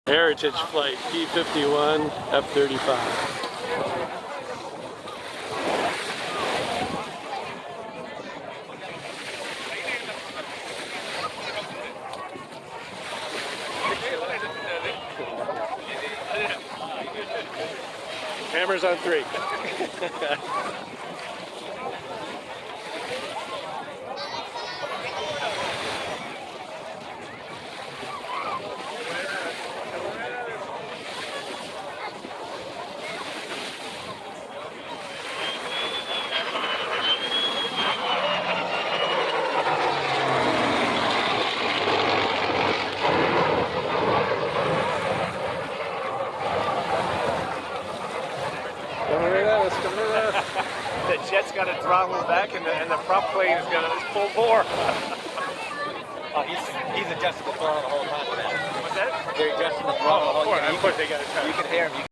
Heritage flight P-51 F-35. Cameras on 3. The jet's got to throttle back, and the prop plane is going to full bore. Oh, he's adjusting the throttle the whole time. What's that? They're adjusting the throttle. Of course they got to. You can hear him.